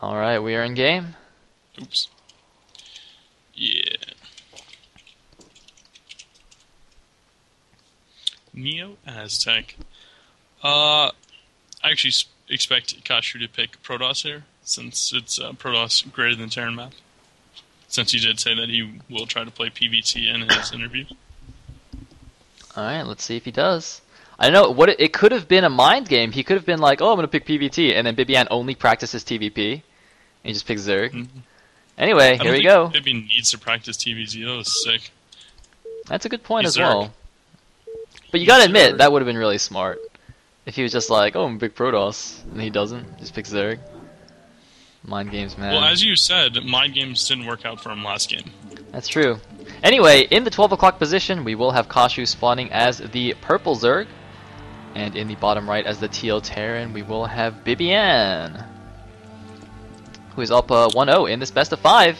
Alright, we are in game. Oops. Yeah. Neo Aztec. I actually expect Kashu to pick Protoss here, since it's Protoss greater than Terran map. Since he did say that he will try to play PvT in his interview. Alright, let's see if he does. I don't know, it could have been a mind game. He could have been like, oh, I'm going to pick PvT, and then Bibiane only practices TVP, and he just picks Zerg. Mm-hmm. Anyway, here we go. Bibiane needs to practice TVZ, that was sick. That's a good point as Zerg. well. But you gotta admit, that would have been really smart. If he was just like, oh, I'm a big Protoss, and he doesn't, just picks Zerg. Mind games, man. Well, as you said, mind games didn't work out for him last game. That's true. Anyway, in the 12 o'clock position, we will have Kashu spawning as the purple Zerg. And in the bottom right as the teal Terran, we will have Bibiane, who is up 1-0 in this best of 5.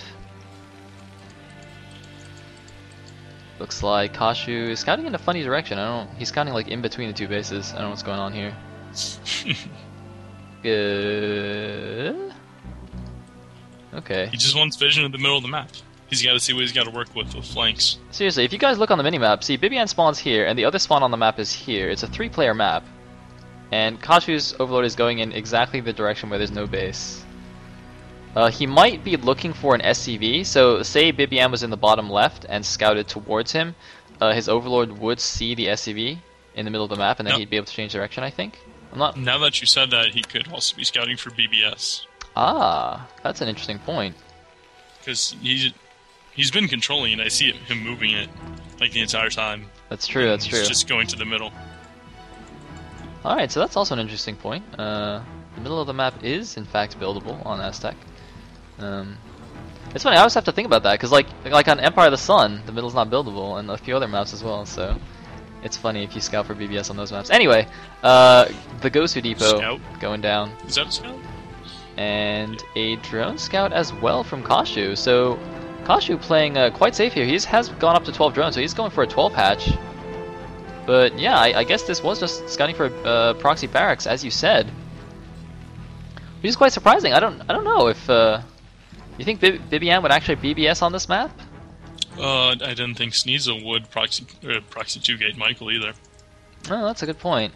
Looks like Kashu is scouting in a funny direction. He's scouting like in between the two bases. I don't know what's going on here. Good. Okay. He just wants vision in the middle of the map. He's got to see what he's got to work with flanks. Seriously, if you guys look on the minimap, see Bibiane spawns here, and the other spawn on the map is here. It's a 3-player map. And Kashu's Overlord is going in exactly the direction where there's no base. He might be looking for an SCV, so say Bibiane was in the bottom left and scouted towards him, his Overlord would see the SCV in the middle of the map, and then he'd be able to change direction, I think. Now that you said that, he could also be scouting for BBS. Ah, that's an interesting point. Because he's been controlling it, I see him moving it like the entire time. That's true, that's true. He's just going to the middle. Alright, so that's also an interesting point. The middle of the map is, in fact, buildable on Aztec. It's funny, I always have to think about that, because like on Empire of the Sun, the middle's not buildable, and a few other maps as well, so it's funny if you scout for BBS on those maps. Anyway, the Gosu Depot going down. Is that a scout? And a drone scout as well from Kashu, so Kashu playing quite safe here. He has gone up to 12 drones, so he's going for a 12 hatch. But yeah, I guess this was just scouting for proxy barracks, as you said. Which is quite surprising. I don't know if you think Bibiane would actually BBS on this map? I didn't think Sneasel would proxy 2-gate Michael either. Oh, that's a good point.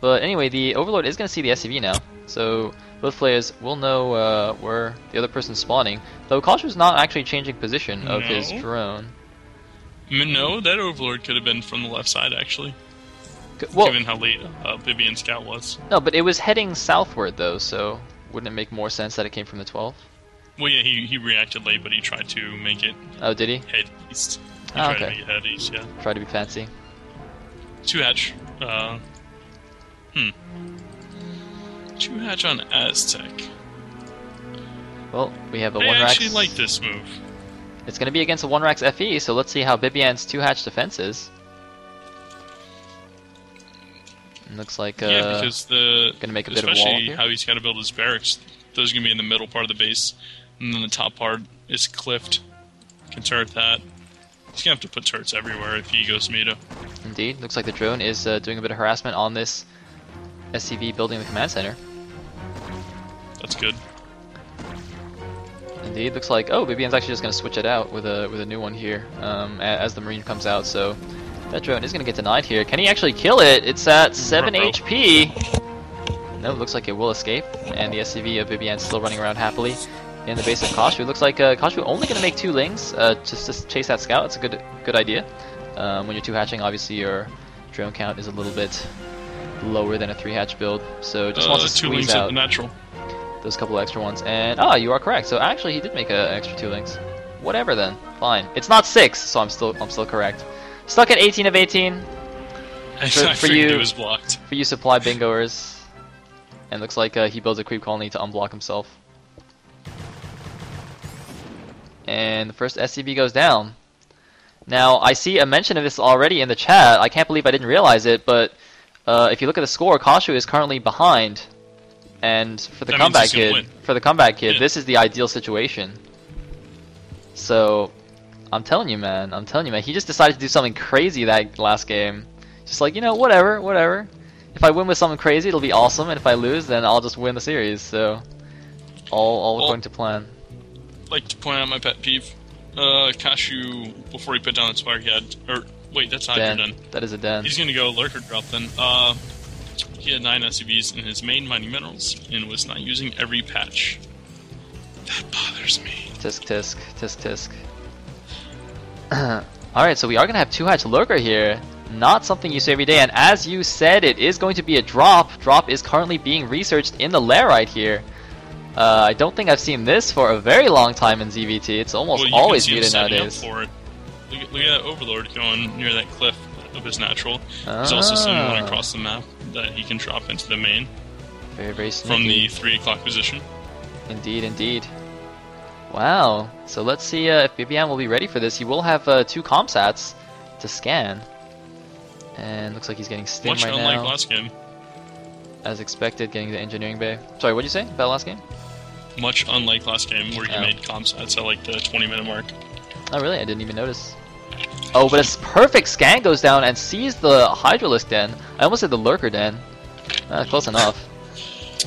But anyway, the Overlord is going to see the SCV now, so both players will know where the other person's spawning. Though Kashu's not actually changing position of his drone. No, that Overlord could have been from the left side, actually. Well, given how late Bibiane's scout was. No, but it was heading southward, though, so wouldn't it make more sense that it came from the 12? Well, yeah, he reacted late, but he tried to make it... Oh, did he? Head east. He tried to make it head east, yeah. Tried to be fancy. 2-hatch. 2-hatch on Aztec. Well, we have a 1-rax... I actually like this move. It's going to be against a 1-rax FE, so let's see how Bibiane's 2-hatch defense is. Looks like yeah, because gonna make a bit of wall especially here. how he's got to build his barracks. Those are gonna be in the middle part of the base, and then the top part is cliffed. Can turret that. He's gonna have to put turrets everywhere if he goes Mito. Indeed, looks like the drone is doing a bit of harassment on this SCV building the command center. That's good. Indeed, looks like Bibiane's actually just gonna switch it out with a new one here as the Marine comes out. So. That drone is going to get denied here. Can he actually kill it? It's at 7 HP. No, it looks like it will escape. And the SCV of Bibiane still running around happily in the base of Kashu. Looks like Kashu only going to make 2 lings just to chase that scout. It's a good idea. When you're 2-hatching, obviously your drone count is a little bit lower than a 3-hatch build. So just wants to squeeze out natural. those couple extra ones. And you are correct. So actually he did make an extra 2 lings. Whatever then. Fine. It's not 6, so I'm still correct. Stuck at 18 of 18 for you. It was blocked. For you supply bingoers. And looks like he builds a creep colony to unblock himself. And the first SCV goes down. Now I see a mention of this already in the chat. I can't believe I didn't realize it, but if you look at the score, Kashu is currently behind. And for the comeback kid, yeah. This is the ideal situation. So I'm telling you, man. He just decided to do something crazy that last game. Just like, whatever. If I win with something crazy, it'll be awesome, and if I lose, then I'll just win the series. So All according to plan. I'd like to point out my pet peeve. Kashu, before he put down that spire, he had... Or, wait, that's a Hydra den. That is a den. He's gonna go Lurker drop then. He had 9 SCVs in his main mining minerals, and was not using every patch. That bothers me. Tisk, tisk, tisk, tisk. Alright, so we are gonna have 2-hatch Lurker here. Not something you see every day, and as you said, it is going to be a drop. Drop is currently being researched in the lair right here. I don't think I've seen this for a very long time in ZVT. It's almost always muted nowadays. Look at that Overlord going near that cliff of his natural. He's also sending one across the map that he can drop into the main. Very, very sneaky. From the 3 o'clock position. Indeed, indeed. Wow. So let's see if Bibiane will be ready for this. He will have 2 comsats to scan. And looks like he's getting stim right now. Much unlike last game. As expected, getting the engineering bay. Sorry, what did you say about last game? Much unlike last game, where you made comsats at like the 20-minute mark. Oh really? I didn't even notice. Oh, but a perfect scan goes down and sees the Hydralisk den. I almost said the Lurker den. Close enough.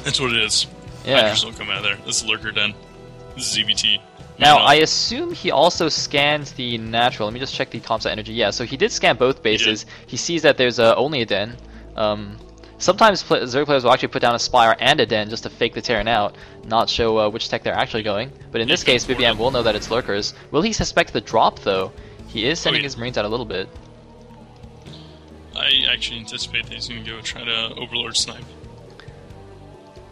That's what it is. Yeah. Hydras don't come out of there. This is Lurker den. This is ZBT. Now, I assume he also scans the natural. Let me just check the comsat energy. Yeah, so he did scan both bases. He sees that there's only a den. Sometimes Zerg players will actually put down a Spire and a den just to fake the Terran out, not show which tech they're actually going. But in this case, Bibiane will know that it's Lurkers. Will he suspect the drop, though? He is sending his Marines out a little bit. I actually anticipate that he's going to go try to Overlord snipe.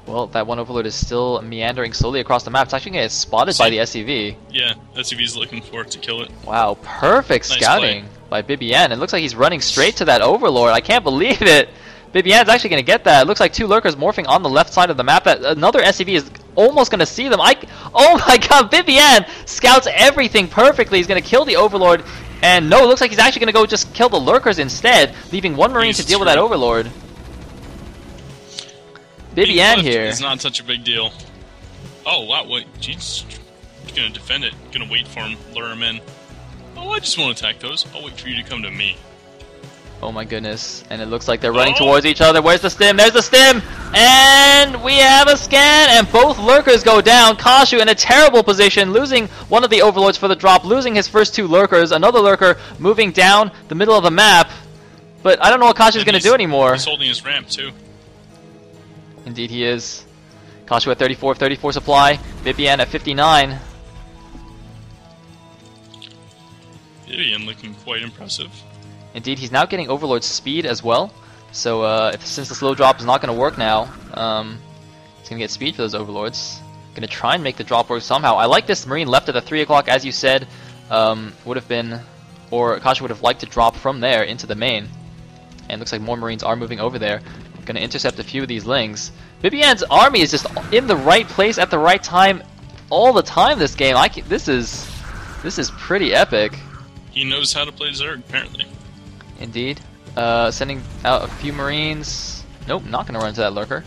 Well, that one Overlord is still meandering slowly across the map. It's actually going to get spotted by the SCV. Yeah, SCV's looking for it to kill it. Wow, perfect scouting by Bibiane. It looks like he's running straight to that Overlord. I can't believe it. Bibiane's actually going to get that. It looks like 2 Lurkers morphing on the left side of the map. Another SCV is almost going to see them. Oh my god, Bibiane scouts everything perfectly. He's going to kill the Overlord. And no, it looks like he's actually going to go just kill the Lurkers instead, leaving 1 Marine to deal with that Overlord. Bibiane here. It's not such a big deal. Oh, wow, wait. He's going to defend it. Going to wait for him, lure him in. Oh, I just won't attack those. I'll wait for you to come to me. Oh my goodness. And it looks like they're running towards each other. Where's the stim? There's the stim! And we have a scan, and both Lurkers go down. Kashu in a terrible position, losing one of the Overlords for the drop, losing his first 2 Lurkers. Another Lurker moving down the middle of the map. But I don't know what Kashu's going to do anymore. He's holding his ramp, too. Indeed he is. Kashu at 34 supply. Bibiane at 59. Bibiane looking quite impressive. Indeed, he's now getting Overlord speed as well. So since the slow drop is not going to work now, he's going to get speed for those Overlords. Going to try and make the drop work somehow. I like this Marine left at the 3 o'clock, as you said. Would have been, or Kashu would have liked to drop from there into the main. And looks like more Marines are moving over there. Going to intercept a few of these Lings. Bibiane's army is just in the right place at the right time all the time this game. This is pretty epic. He knows how to play Zerg, apparently. Indeed. Sending out a few Marines. Nope, not going to run into that Lurker.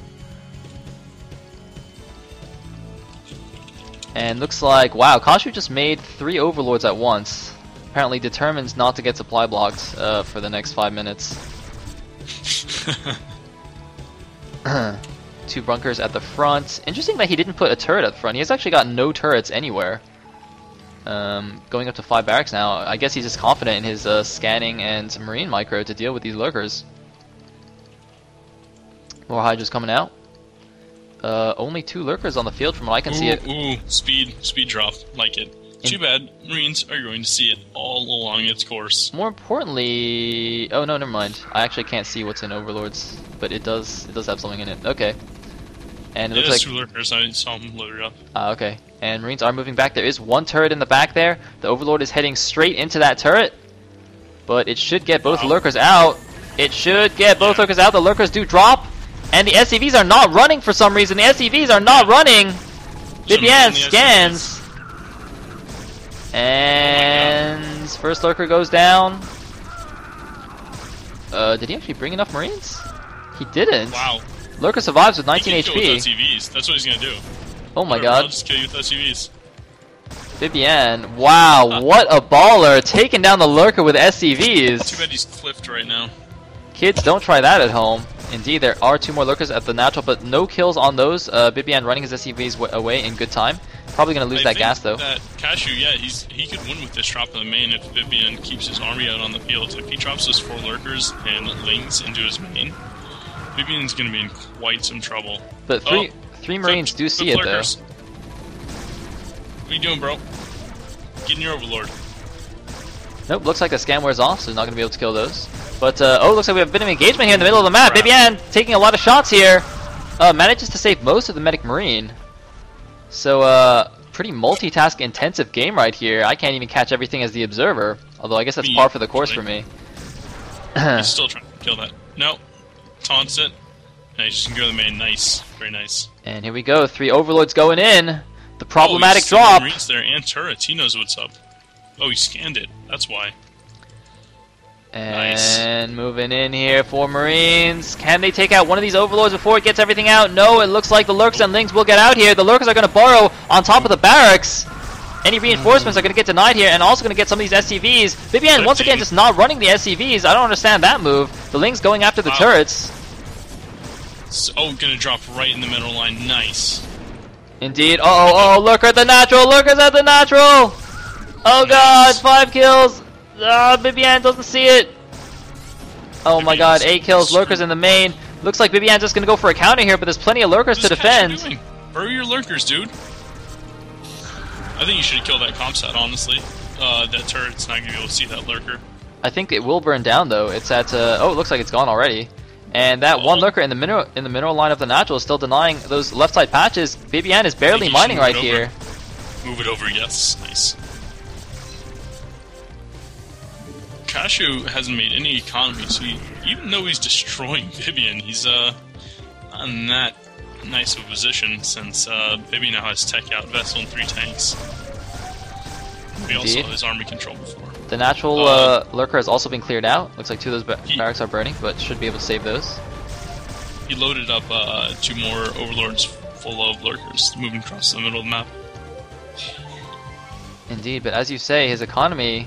And looks like, wow, Kashu just made 3 Overlords at once. Apparently determines not to get supply blocked for the next 5 minutes. 2 bunkers at the front. Interesting that he didn't put a turret at the front. He has actually got no turrets anywhere. Going up to 5 barracks now. I guess he's just confident in his scanning and Marine micro to deal with these Lurkers. More Hydras coming out. Only 2 Lurkers on the field from what I can see it. Ooh, speed drop. Like it. Too bad. Marines are going to see it all along its course. More importantly... Oh no, never mind. I actually can't see what's in Overlords. But it does have something in it. Okay. And it looks like 2 Lurkers. I saw them loaded up. Okay. And Marines are moving back. There is 1 turret in the back there. The Overlord is heading straight into that turret. But it should get both Lurkers out. It should get both Lurkers out. The Lurkers do drop. And the SCVs are not running for some reason. The SCVs are not running. Bibiane scans. And first Lurker goes down. Did he actually bring enough Marines? He didn't. Wow. Lurker survives with 19 he HP. Kill with SCVs. That's what he's gonna do. Oh my god. I'll just kill you with SCVs. Bibiane, wow, what a baller, taking down the Lurker with SCVs. Too bad he's cliffed right now. Kids, don't try that at home. Indeed, there are 2 more lurkers at the natural, but no kills on those. Bibiane running his SCVs away in good time. Probably going to lose that gas, though. That Kashu, yeah, he could win with this drop in the main if Bibiane keeps his army out on the field. If he drops those 4 lurkers and lings into his main, Bibiane's going to be in quite some trouble. But three Marines do see it, lurkers. though. What are you doing, bro? Get in your overlord. Nope, looks like the scan wears off, so he's not going to be able to kill those. But, oh, looks like we have a bit of engagement here in the middle of the map. Bibiane taking a lot of shots here. Manages to save most of the medic Marine. So, pretty multitask intensive game right here. I can't even catch everything as the observer. Although I guess that's par for the course for me. He's still trying to kill that. No. Taunts it. Nice, just can go to the main. Nice. Very nice. And here we go. 3 overlords going in. The problematic he's drop. Marines there and turrets. He knows what's up. Oh, he scanned it. That's why. And nice. Moving in here, 4 Marines. Can they take out one of these overlords before it gets everything out? No, it looks like the lurkers and lings will get out here. The lurkers are going to burrow on top of the barracks. Any reinforcements are going to get denied here, and also going to get some of these SCVs. Bibiane once again just not running the SCVs. I don't understand that move. The lings going after the turrets. Oh, going to drop right in the middle line. Nice. Indeed. Oh, lurker at the natural. Lurkers at the natural. Oh god, 5 kills. Bibiane doesn't see it. Oh my god, 8 kills. Lurkers in the main. Looks like Bibiane's just going to go for a counter here, but there's plenty of lurkers to defend. Burrow your lurkers, dude. I think you should have killed that comp set, honestly. That turret's not going to be able to see that lurker. I think it will burn down, though. It's at, oh, it looks like it's gone already. And that one lurker in the mineral line of the natural is still denying those left side patches. Bibiane is barely mining right here. Move it over, yes. Nice. Kashu hasn't made any economy, so even though he's destroying Bibiane, he's not in that nice of a position since Bibiane now has tech out vessel and 3 tanks. He also has army control before. The natural lurker has also been cleared out. Looks like 2 of those barracks are burning, but should be able to save those. He loaded up 2 more overlords full of lurkers moving across the middle of the map. Indeed, but as you say, his economy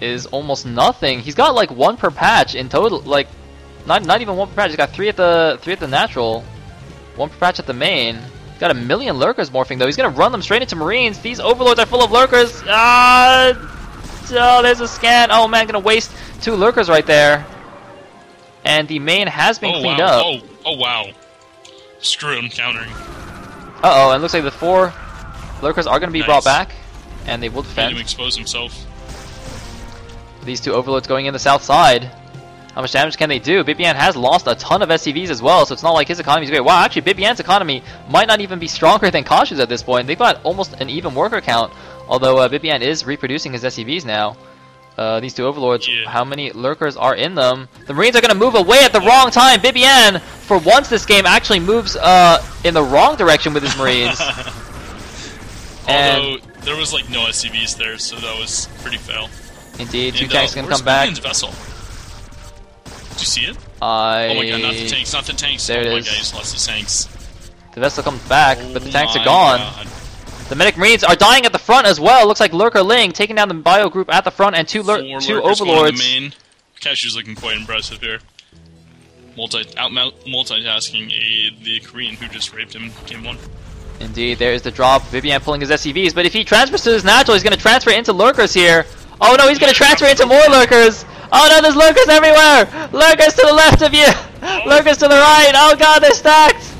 is almost nothing. He's got like 1 per patch in total, like not even 1 per patch. He's got 3 at the natural, 1 per patch at the main. He's got 1 million lurkers morphing though. He's gonna run them straight into Marines. These overlords are full of lurkers. Oh, there's a scan. Oh man, gonna waste 2 lurkers right there. And the main has been cleaned up. Oh wow. Screw him, countering. Uh-oh, and it looks like the 4 lurkers are gonna be brought back, and they will defend. Made him expose himself. These 2 overlords going in the south side. How much damage can they do? Bibiane has lost a ton of SCVs as well, so it's not like his economy is great. Wow, actually, Bibiane's economy might not even be stronger than Kashu's at this point. They've got almost an even worker count, although Bibiane is reproducing his SCVs now. These 2 overlords, how many lurkers are in them? The Marines are going to move away at the wrong time. Bibiane, for once this game, actually moves in the wrong direction with his Marines. Although, there was like no SCVs there, so that was pretty fail. Indeed, 2 tanks can come back. Vessel? Did you see it? Oh my god, not the tanks, not the tanks. There oh my is. god, he just lost his tanks. The vessel comes back, but the tanks are gone. God. The medic Marines are dying at the front as well. Looks like Lurker Ling taking down the bio group at the front, and 2 overlords. Kashu's looking quite impressive here. Multitasking the Korean who just raped him game 1. Indeed, there is the drop. Bibiane pulling his SCVs, but if he transfers to his natural, he's going to transfer into lurkers here. Oh no, he's going to transfer into more lurkers. Oh no, there's lurkers everywhere. Lurkers to the left of you. Lurkers to the right. Oh god, they're stacked.